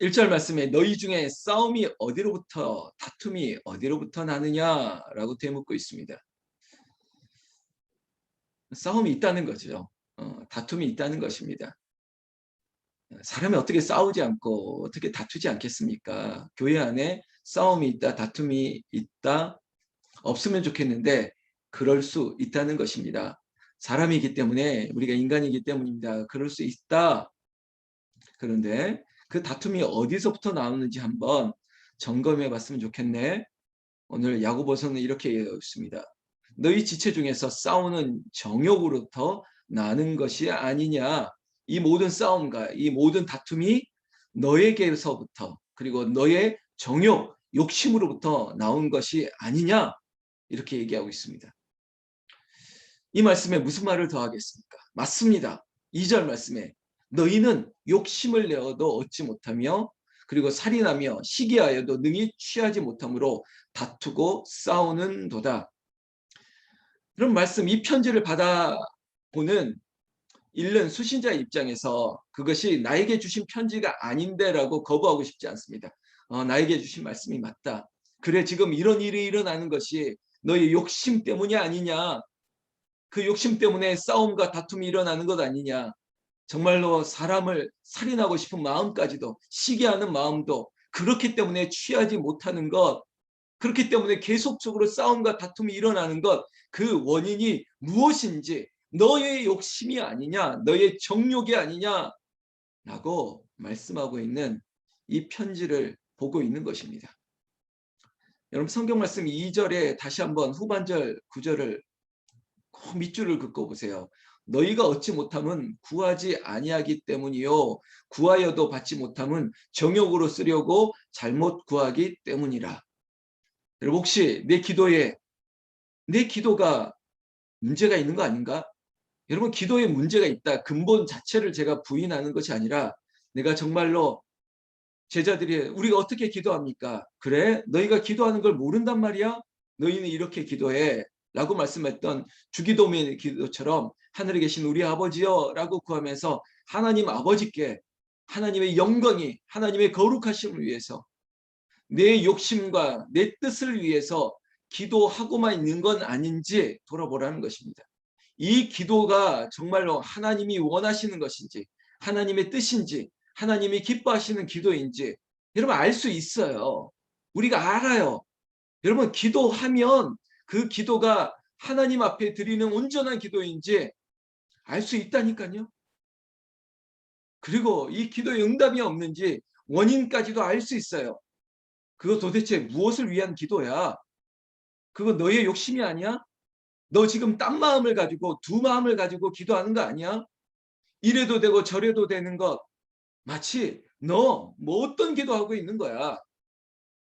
1절 말씀에 너희 중에 싸움이 어디로부터 다툼이 어디로부터 나느냐라고 되묻고 있습니다. 싸움이 있다는 거죠. 다툼이 있다는 것입니다. 사람이 어떻게 싸우지 않고 어떻게 다투지 않겠습니까? 교회 안에 싸움이 있다, 다툼이 있다, 없으면 좋겠는데 그럴 수 있다는 것입니다. 사람이기 때문에 우리가 인간이기 때문입니다. 그럴 수 있다. 그런데 그 다툼이 어디서부터 나오는지 한번 점검해 봤으면 좋겠네. 오늘 야고보서는 이렇게 얘기했습니다. 너희 지체 중에서 싸우는 정욕으로부터 나는 것이 아니냐. 이 모든 싸움과 이 모든 다툼이 너에게서부터 그리고 너의 정욕, 욕심으로부터 나온 것이 아니냐. 이렇게 얘기하고 있습니다. 이 말씀에 무슨 말을 더하겠습니까? 맞습니다. 2절 말씀에 너희는 욕심을 내어도 얻지 못하며 그리고 살인하며 시기하여도 능히 취하지 못함으로 다투고 싸우는도다. 그런 말씀, 이 편지를 받아보는 읽는 수신자의 입장에서 그것이 나에게 주신 편지가 아닌데라고 거부하고 싶지 않습니다. 나에게 주신 말씀이 맞다. 그래, 지금 이런 일이 일어나는 것이 너의 욕심 때문이 아니냐. 그 욕심 때문에 싸움과 다툼이 일어나는 것 아니냐. 정말로 사람을 살인하고 싶은 마음까지도, 시기하는 마음도 그렇기 때문에 취하지 못하는 것, 그렇기 때문에 계속적으로 싸움과 다툼이 일어나는 것, 그 원인이 무엇인지 너의 욕심이 아니냐, 너의 정욕이 아니냐라고 말씀하고 있는 이 편지를 보고 있는 것입니다. 여러분 성경 말씀 2절에 다시 한번 후반절 9절을 그 밑줄을 긋고 보세요. 너희가 얻지 못함은 구하지 아니하기 때문이요 구하여도 받지 못함은 정욕으로 쓰려고 잘못 구하기 때문이라. 여러분 혹시 내 기도가 문제가 있는 거 아닌가? 여러분 기도에 문제가 있다. 근본 자체를 제가 부인하는 것이 아니라 내가 정말로 제자들이 우리가 어떻게 기도합니까? 그래? 너희가 기도하는 걸 모른단 말이야? 너희는 이렇게 기도해. 라고 말씀했던 주기도문의 기도처럼 하늘에 계신 우리 아버지여 라고 구하면서 하나님 아버지께 하나님의 영광이 하나님의 거룩하심을 위해서 내 욕심과 내 뜻을 위해서 기도하고만 있는 건 아닌지 돌아보라는 것입니다. 이 기도가 정말로 하나님이 원하시는 것인지 하나님의 뜻인지 하나님이 기뻐하시는 기도인지 여러분 알 수 있어요. 우리가 알아요. 여러분 기도하면 그 기도가 하나님 앞에 드리는 온전한 기도인지 알 수 있다니까요. 그리고 이 기도에 응답이 없는지 원인까지도 알 수 있어요. 그거 도대체 무엇을 위한 기도야? 그거 너의 욕심이 아니야? 너 지금 딴 마음을 가지고 두 마음을 가지고 기도하는 거 아니야? 이래도 되고 저래도 되는 것 마치 너 뭐 어떤 기도하고 있는 거야.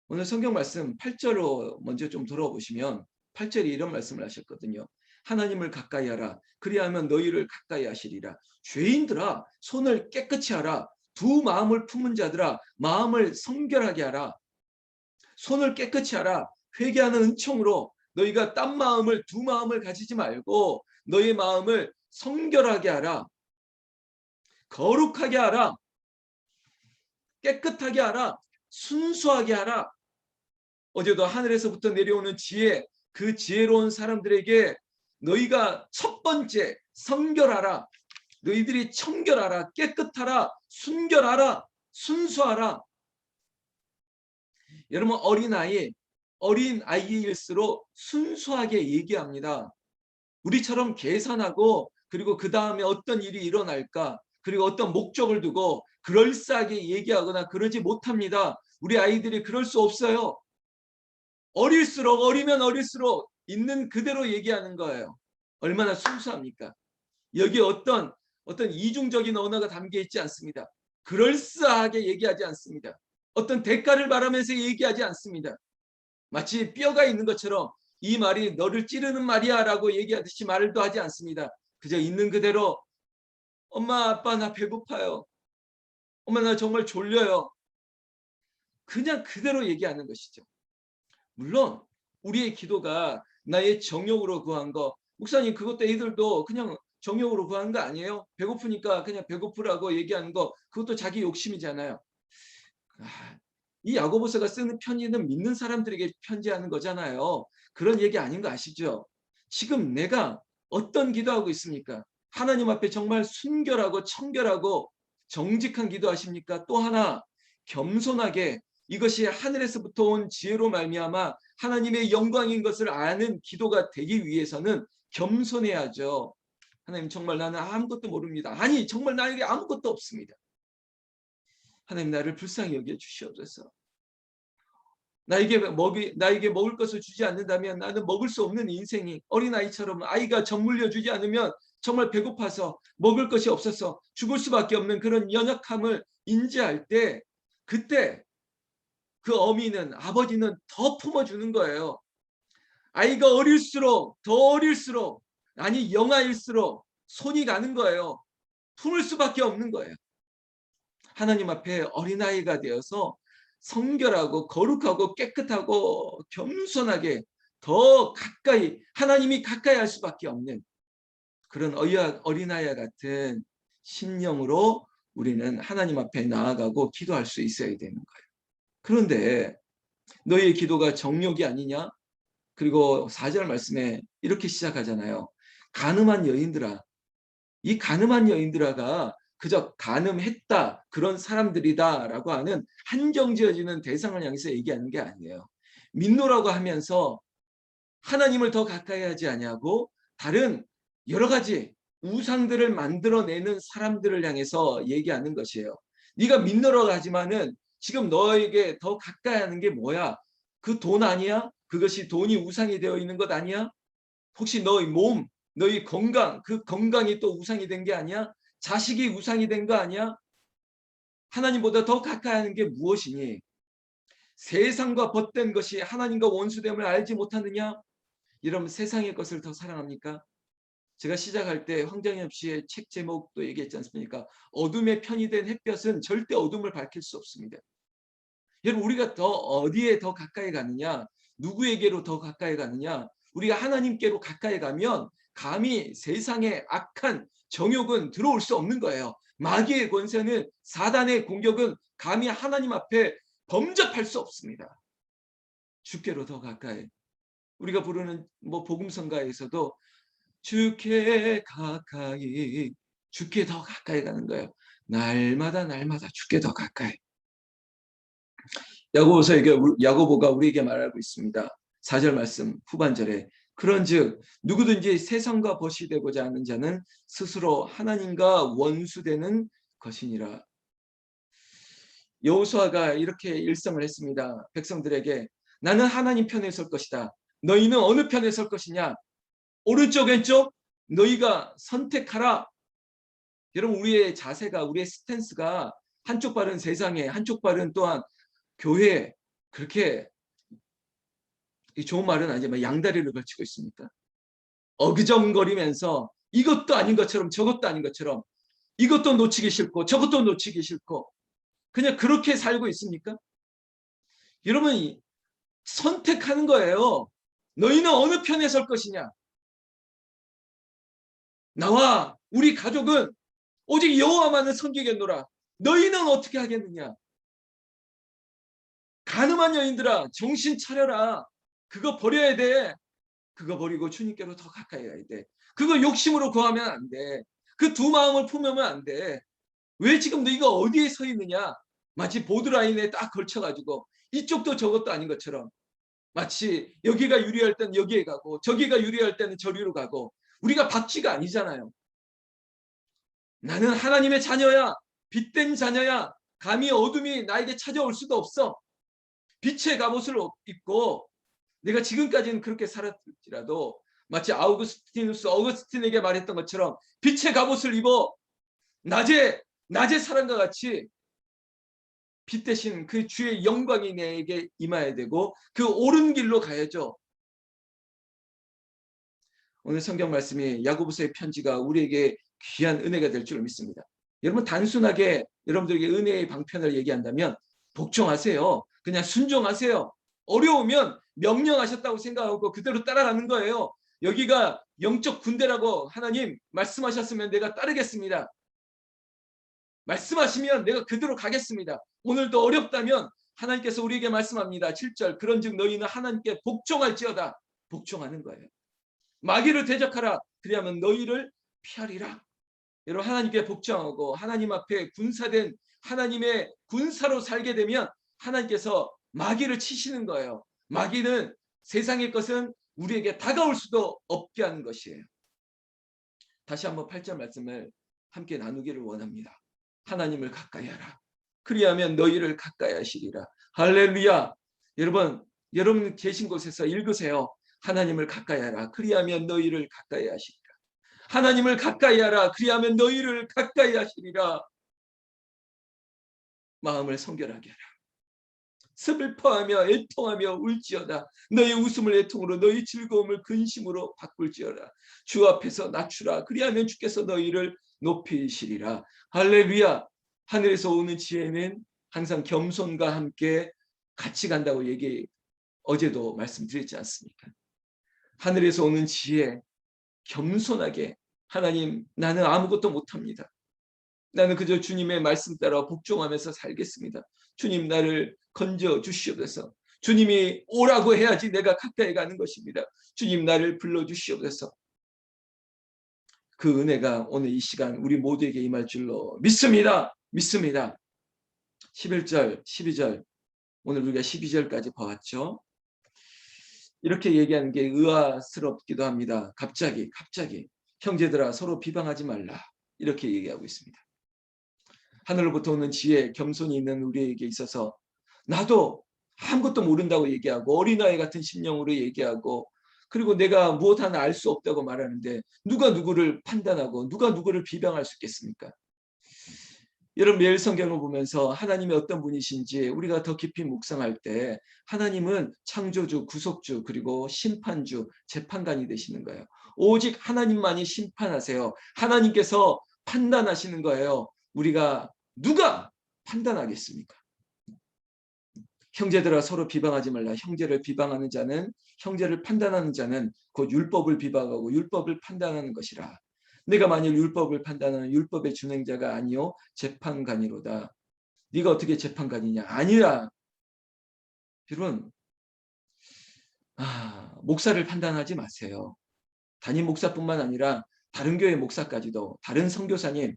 오늘 성경 말씀 8절로 먼저 좀 들어보시면 8절에 이런 말씀을 하셨거든요. 하나님을 가까이 하라. 그리하면 너희를 가까이 하시리라. 죄인들아 손을 깨끗이 하라. 두 마음을 품은 자들아 마음을 성결하게 하라. 손을 깨끗이 하라. 회개하는 은총으로 너희가 딴 마음을 두 마음을 가지지 말고 너희 마음을 성결하게 하라. 거룩하게 하라. 깨끗하게 하라. 순수하게 하라. 어제도 하늘에서부터 내려오는 지혜, 그 지혜로운 사람들에게 너희가 첫 번째 성결하라. 너희들이 청결하라. 깨끗하라. 순결하라. 순수하라. 여러분 어린 아이일수록 순수하게 얘기합니다. 우리처럼 계산하고 그리고 그 다음에 어떤 일이 일어날까 그리고 어떤 목적을 두고 그럴싸하게 얘기하거나 그러지 못합니다. 우리 아이들이 그럴 수 없어요. 어리면 어릴수록 있는 그대로 얘기하는 거예요. 얼마나 순수합니까? 여기 어떤 이중적인 언어가 담겨 있지 않습니다. 그럴싸하게 얘기하지 않습니다. 어떤 대가를 바라면서 얘기하지 않습니다. 마치 뼈가 있는 것처럼 이 말이 너를 찌르는 말이야 라고 얘기하듯이 말도 하지 않습니다. 그저 있는 그대로 엄마 아빠 나 배고파요. 엄마 나 정말 졸려요. 그냥 그대로 얘기하는 것이죠. 물론 우리의 기도가 나의 정욕으로 구한 거 목사님 그것도 애들도 그냥 정욕으로 구한 거 아니에요? 배고프니까 그냥 배고프라고 얘기하는 거 그것도 자기 욕심이잖아요. 이 야고보서가 쓰는 편지는 믿는 사람들에게 편지하는 거잖아요. 그런 얘기 아닌 거 아시죠? 지금 내가 어떤 기도하고 있습니까? 하나님 앞에 정말 순결하고 청결하고 정직한 기도하십니까? 또 하나 겸손하게 이것이 하늘에서부터 온 지혜로 말미암아 하나님의 영광인 것을 아는 기도가 되기 위해서는 겸손해야죠. 하나님 정말 나는 아무것도 모릅니다. 아니 정말 나에게 아무것도 없습니다. 하나님 나를 불쌍히 여겨 주시옵소서. 나에게 먹을 것을 주지 않는다면 나는 먹을 수 없는 인생이 어린아이처럼 아이가 젖 물려주지 않으면 정말 배고파서 먹을 것이 없어서 죽을 수밖에 없는 그런 연약함을 인지할 때 그때 그 어미는 아버지는 더 품어주는 거예요. 아이가 어릴수록 더 어릴수록 아니 영아일수록 손이 가는 거예요. 품을 수밖에 없는 거예요. 하나님 앞에 어린아이가 되어서 성결하고 거룩하고 깨끗하고 겸손하게 더 가까이 하나님이 가까이 할 수밖에 없는 그런 어린아이와 같은 심령으로 우리는 하나님 앞에 나아가고 기도할 수 있어야 되는 거예요. 그런데 너희의 기도가 정욕이 아니냐? 그리고 4절 말씀에 이렇게 시작하잖아요. 가늠한 여인들아. 이 가늠한 여인들아가 그저 가늠했다 그런 사람들이다라고 하는 한정지어지는 대상을 향해서 얘기하는 게 아니에요. 민노라고 하면서 하나님을 더 가까이 하지 아니하고 다른 여러 가지 우상들을 만들어내는 사람들을 향해서 얘기하는 것이에요. 네가 민노라고 하지만은 지금 너에게 더 가까이 하는 게 뭐야? 그 돈 아니야? 그것이 돈이 우상이 되어 있는 것 아니야? 혹시 너의 몸, 너의 건강, 그 건강이 또 우상이 된 게 아니야? 자식이 우상이 된 거 아니야? 하나님보다 더 가까이 하는 게 무엇이니? 세상과 벗된 것이 하나님과 원수됨을 알지 못하느냐? 이러면 세상의 것을 더 사랑합니까? 제가 시작할 때 황정엽 씨의 책 제목도 얘기했지 않습니까? 어둠의 편이 된 햇볕은 절대 어둠을 밝힐 수 없습니다. 여러분 우리가 더 어디에 더 가까이 가느냐? 누구에게로 더 가까이 가느냐? 우리가 하나님께로 가까이 가면 감히 세상의 악한 정욕은 들어올 수 없는 거예요. 마귀의 권세는 사단의 공격은 감히 하나님 앞에 범접할 수 없습니다. 주께로 더 가까이. 우리가 부르는 복음성가에서도 주께 가까이 주께 더 가까이 가는 거예요. 날마다 주께 더 가까이. 야고보가 우리에게 말하고 있습니다. 4절 말씀 후반절에 그런즉 누구든지 세상과 벗이 되고자 하는 자는 스스로 하나님과 원수되는 것이니라. 여호수아가 이렇게 일성을 했습니다. 백성들에게 나는 하나님 편에 설 것이다. 너희는 어느 편에 설 것이냐? 오른쪽 왼쪽 너희가 선택하라. 여러분 우리의 자세가 우리의 스탠스가 한쪽 발은 세상에 한쪽 발은 또한 교회에 그렇게 좋은 말은 아니지만 양다리를 걸치고 있습니까? 어그정거리면서 이것도 아닌 것처럼 저것도 아닌 것처럼 이것도 놓치기 싫고 저것도 놓치기 싫고 그냥 그렇게 살고 있습니까? 여러분 선택하는 거예요. 너희는 어느 편에 설 것이냐? 나와 우리 가족은 오직 여호와만을 섬기겠노라. 너희는 어떻게 하겠느냐? 가늠한 여인들아 정신 차려라. 그거 버려야 돼. 그거 버리고 주님께로 더 가까이 가야 돼. 그거 욕심으로 구하면 안 돼. 그 두 마음을 품으면 안 돼. 왜 지금 너희가 어디에 서 있느냐? 마치 보드라인에 딱 걸쳐가지고 이쪽도 저것도 아닌 것처럼 마치 여기가 유리할 때는 여기에 가고 저기가 유리할 때는 저리로 가고 우리가 박쥐가 아니잖아요. 나는 하나님의 자녀야. 빛된 자녀야. 감히 어둠이 나에게 찾아올 수도 없어. 빛의 갑옷을 입고 내가 지금까지는 그렇게 살았지라도 마치 어거스틴에게 말했던 것처럼 빛의 갑옷을 입어 낮의 사람과 같이 빛 대신 그 주의 영광이 내게 임해야 되고 그 옳은 길로 가야죠. 오늘 성경 말씀이 야고보서의 편지가 우리에게 귀한 은혜가 될 줄 믿습니다. 여러분 단순하게 여러분들에게 은혜의 방편을 얘기한다면 복종하세요. 그냥 순종하세요. 어려우면 명령하셨다고 생각하고 그대로 따라가는 거예요. 여기가 영적 군대라고 하나님 말씀하셨으면 내가 따르겠습니다. 말씀하시면 내가 그대로 가겠습니다. 오늘도 어렵다면 하나님께서 우리에게 말씀합니다. 7절 그런즉 너희는 하나님께 복종할지어다. 복종하는 거예요. 마귀를 대적하라. 그리하면 너희를 피하리라. 여러분 하나님께 복종하고 하나님 앞에 군사된 하나님의 군사로 살게 되면 하나님께서 마귀를 치시는 거예요. 마귀는 세상의 것은 우리에게 다가올 수도 없게 하는 것이에요. 다시 한번 8절 말씀을 함께 나누기를 원합니다. 하나님을 가까이 하라. 그리하면 너희를 가까이 하시리라. 할렐루야. 여러분 계신 곳에서 읽으세요. 하나님을 가까이 하라. 그리하면 너희를 가까이 하시리라. 하나님을 가까이 하라. 그리하면 너희를 가까이 하시리라. 마음을 성결하게 하라. 슬퍼하며 애통하며 울지어다. 너희 웃음을 애통으로 너희 즐거움을 근심으로 바꿀지어다. 주 앞에서 낮추라. 그리하면 주께서 너희를 높이시리라. 할렐루야. 하늘에서 오는 지혜는 항상 겸손과 함께 같이 간다고 어제도 말씀드렸지 않습니까? 하늘에서 오는 지혜, 겸손하게 하나님 나는 아무것도 못합니다. 나는 그저 주님의 말씀 따라 복종하면서 살겠습니다. 주님 나를 건져 주시옵소서. 주님이 오라고 해야지 내가 가까이 가는 것입니다. 주님 나를 불러주시옵소서. 그 은혜가 오늘 이 시간 우리 모두에게 임할 줄로 믿습니다. 믿습니다. 11절, 12절 오늘 우리가 12절까지 봐왔죠. 이렇게 얘기하는 게 의아스럽기도 합니다. 갑자기 형제들아 서로 비방하지 말라 이렇게 얘기하고 있습니다. 하늘로부터 오는 지혜, 겸손이 있는 우리에게 있어서 나도 아무것도 모른다고 얘기하고 어린아이 같은 심령으로 얘기하고 그리고 내가 무엇 하나 알 수 없다고 말하는데 누가 누구를 판단하고 누가 누구를 비방할 수 있겠습니까? 여러분 매일 성경을 보면서 하나님이 어떤 분이신지 우리가 더 깊이 묵상할 때 하나님은 창조주, 구속주, 그리고 심판주, 재판관이 되시는 거예요. 오직 하나님만이 심판하세요. 하나님께서 판단하시는 거예요. 우리가 누가 판단하겠습니까? 형제들아 서로 비방하지 말라. 형제를 비방하는 자는 형제를 판단하는 자는 곧 율법을 비방하고 율법을 판단하는 것이라. 내가 만일 율법을 판단하는 율법의 준행자가 아니요 재판관이로다. 네가 어떻게 재판관이냐? 아니라. 여러분 목사를 판단하지 마세요. 담임 목사뿐만 아니라 다른 교회 목사까지도 다른 선교사님,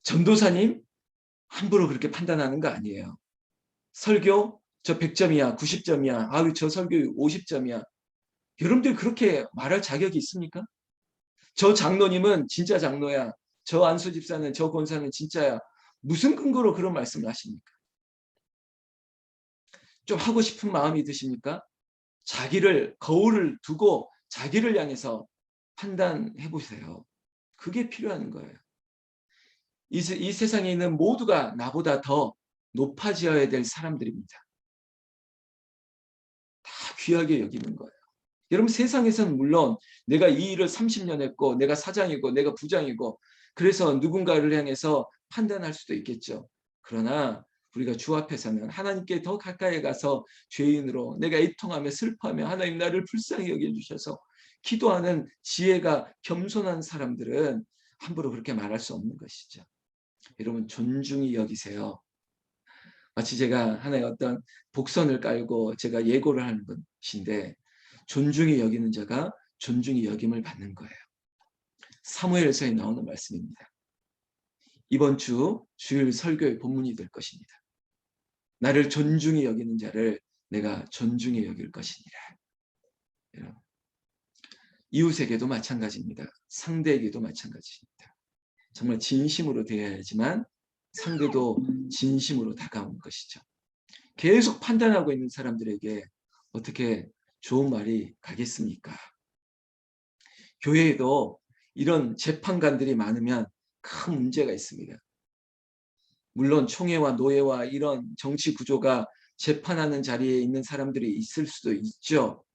전도사님 함부로 그렇게 판단하는 거 아니에요. 설교 저 100점이야 90점이야 아유 저 설교 50점이야 여러분들 그렇게 말할 자격이 있습니까? 저 장로님은 진짜 장로야 저 안수 집사는 저 권사는 진짜야 무슨 근거로 그런 말씀을 하십니까? 좀 하고 싶은 마음이 드십니까? 자기를 거울을 두고 자기를 향해서 판단해 보세요. 그게 필요한 거예요. 이 세상에 있는 모두가 나보다 더 높아져야 될 사람들입니다. 다 귀하게 여기는 거예요. 여러분 세상에서는 물론 내가 이 일을 30년 했고 내가 사장이고 내가 부장이고 그래서 누군가를 향해서 판단할 수도 있겠죠. 그러나 우리가 주 앞에서는 하나님께 더 가까이 가서 죄인으로 내가 애통하며 슬퍼하며 하나님 나를 불쌍히 여겨주셔서 기도하는 지혜가 겸손한 사람들은 함부로 그렇게 말할 수 없는 것이죠. 여러분 존중히 여기세요. 마치 제가 하나의 어떤 복선을 깔고 제가 예고를 하는 것인데 존중히 여기는 자가 존중히 여김을 받는 거예요. 사무엘서에 나오는 말씀입니다. 이번 주 주일 설교의 본문이 될 것입니다. 나를 존중히 여기는 자를 내가 존중히 여길 것이니라. 여러분, 이웃에게도 마찬가지입니다. 상대에게도 마찬가지입니다. 정말 진심으로 대해야지만 상대도 진심으로 다가오는 것이죠. 계속 판단하고 있는 사람들에게 어떻게 좋은 말이 가겠습니까? 교회에도 이런 재판관들이 많으면 큰 문제가 있습니다. 물론 총회와 노예와 이런 정치 구조가 재판하는 자리에 있는 사람들이 있을 수도 있죠.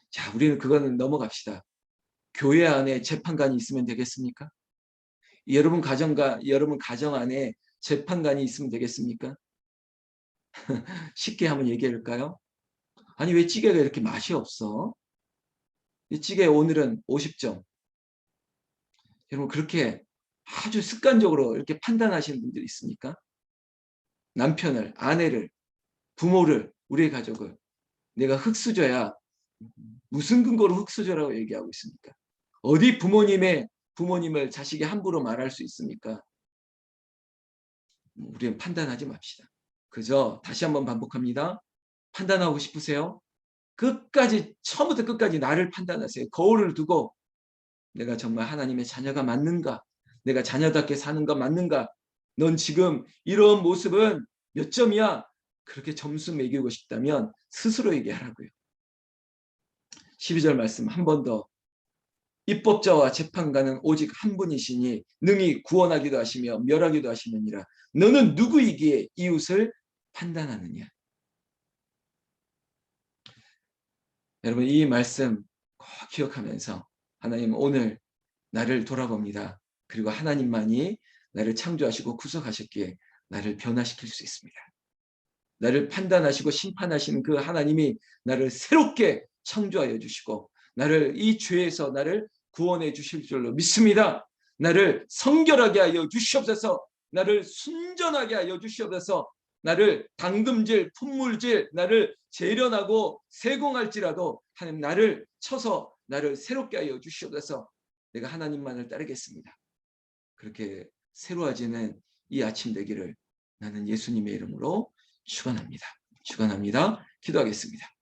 자, 우리는 그거는 넘어갑시다. 교회 안에 재판관이 있으면 되겠습니까? 여러분 가정 안에 재판관이 있으면 되겠습니까? 쉽게 한번 얘기할까요? 아니 왜 찌개가 이렇게 맛이 없어? 이 찌개 오늘은 50점. 여러분 그렇게 아주 습관적으로 이렇게 판단하시는 분들이 있습니까? 남편을, 아내를, 부모를, 우리의 가족을 내가 흙수저야. 무슨 근거로 흙수저라고 얘기하고 있습니까? 어디 부모님을 자식이 함부로 말할 수 있습니까? 우리는 판단하지 맙시다. 그저 다시 한번 반복합니다. 판단하고 싶으세요? 끝까지 처음부터 끝까지 나를 판단하세요. 거울을 두고 내가 정말 하나님의 자녀가 맞는가? 내가 자녀답게 사는 거 맞는가? 넌 지금 이런 모습은 몇 점이야? 그렇게 점수 매기고 싶다면 스스로에게 하라고요. 12절 말씀 한 번 더. 입법자와 재판관은 오직 한 분이시니 능히 구원하기도 하시며 멸하기도 하시느니라. 너는 누구이기에 이웃을 판단하느냐? 여러분 이 말씀 꼭 기억하면서 하나님 오늘 나를 돌아봅니다. 그리고 하나님만이 나를 창조하시고 구속하셨기에 나를 변화시킬 수 있습니다. 나를 판단하시고 심판하시는 그 하나님이 나를 새롭게 창조하여 주시고 나를 이 죄에서 나를 구원해 주실 줄로 믿습니다. 나를 성결하게 하여 주시옵소서. 나를 순전하게 하여 주시옵소서. 나를 당금질, 품물질, 나를 재련하고 세공할지라도 하나님 나를 쳐서 나를 새롭게 하여 주시옵소서. 내가 하나님만을 따르겠습니다. 그렇게 새로워지는 이 아침 되기를 나는 예수님의 이름으로 축원합니다. 축원합니다. 기도하겠습니다.